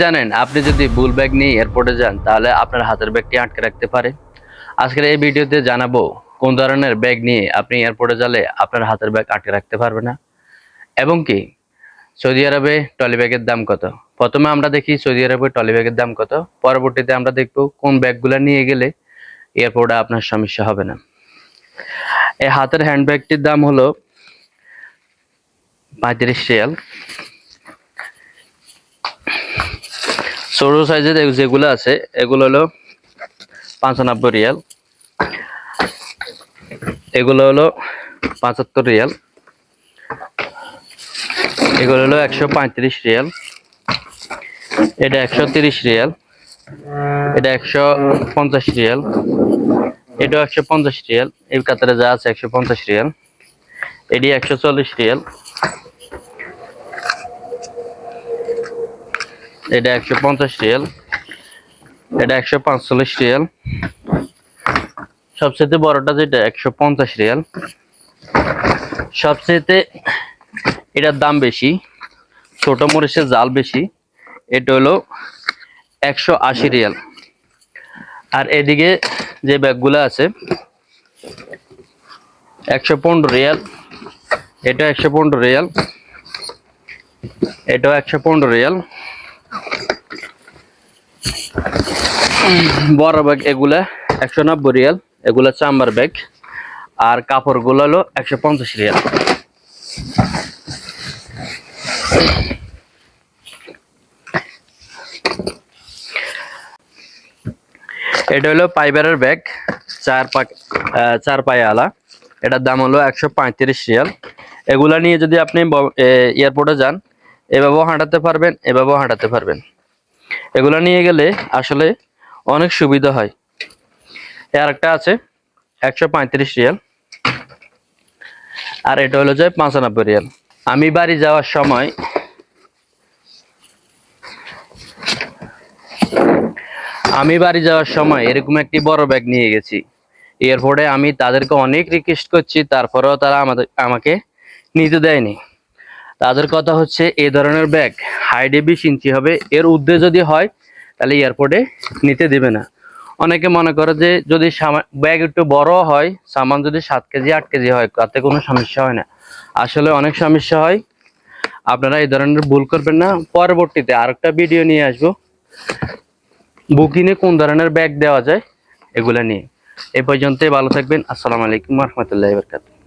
জানেন আপনি যদি ভুল ব্যাগ নিয়ে এয়ারপোর্টে যান তাহলে আপনার হাতের ব্যাগটি আটকে রাখতে পারে। আজকের এই ভিডিওতে জানাবো কোন ধরনের ব্যাগ নিয়ে আপনি এয়ারপোর্টে গেলে আপনার হাতের ব্যাগ আটকে রাখতে পারবে না, এবং কি সৌদি আরবে ট্রলি ব্যাগের দাম কত। প্রথমে আমরা দেখি সৌদি আরবে ট্রলি ব্যাগের দাম কত, পরবর্তীতে আমরা দেখবো কোন ব্যাগগুলো নিয়ে গেলে এয়ারপোর্টে আপনার সমস্যা হবে না। এই হাতের হ্যান্ডব্যাগটির দাম হলো 35 রিয়াল। ছোট সাইজের যেগুলো আছে এগুলো হলো 95 রিয়াল, এগুলো হলো 75 রিয়াল, এগুলো হলো 135 রিয়াল, এটা 130 রিয়াল, এটা 150 রিয়াল, এটা 150 রিয়াল, এই কাতারে যা আছে 150 রিয়াল, এটি 140 রিয়াল, এটা 150 রিয়াল, এটা 145 রিয়াল, সবচেয়ে বড়টা যেটা 150 রিয়াল, সবচেয়ে এটার দাম বেশি, ছোট মরিচের জাল বেশি, এটা হলো 180 রিয়াল। আর এদিকে যে ব্যাগগুলো আছে 115 রিয়াল, এটা 115 রিয়াল, এটাও 115 রিয়াল। বড় ব্যাগ এগুলা 190 রিয়াল, এগুলা চাম্বার ব্যাগ, আর কাপড়গুলো হলো 150 রিয়াল। এটা হলো ফাইবারের ব্যাগ, চার পায়ে আলা, এটার দাম হলো 135 রিয়াল। এগুলা নিয়ে যদি আপনি এয়ারপোর্টে যান এভাবেও হাঁটাতে পারবেন, এভাবেও হাঁটাতে পারবেন। এগুলা নিয়ে গেলে আসলে অনেক সুবিধা হয়। আর একটা আছে 135 রিয়াল, আর এটা হলো যে 95 রিয়াল। আমি বাড়ি যাওয়ার সময় এরকম একটি বড় ব্যাগ নিয়ে গেছি এয়ারপোর্টে। আমি তাদেরকে অনেক রিকোয়েস্ট করছি, তারপরেও তারা আমাকে নিতে দেয়নি। তাদের কথা হচ্ছে এই ধরনের ব্যাগ হাইটে 20 ইঞ্চি হবে, এর ঊর্ধ্বে যদি হয় তাহলে এয়ারপোর্টে নিতে দেবে না। অনেকে মনে করে যে যদি ব্যাগ একটু বড় হয়, সামান যদি 7 কেজি 8 কেজি হয় তাতে কোনো সমস্যা হয় না। আসলে অনেক সমস্যা হয়। আপনারা এই ধরনের ভুল করবেন না। পরবর্তীতে আরেকটা ভিডিও নিয়ে আসবো বুকিংয়ে কোন ধরনের ব্যাগ দেওয়া যায় এগুলা নিয়ে। এই পর্যন্তই, ভালো থাকবেন। আসসালামু আলাইকুম ওয়া রাহমাতুল্লাহি ওয়া বারাকাতুহু।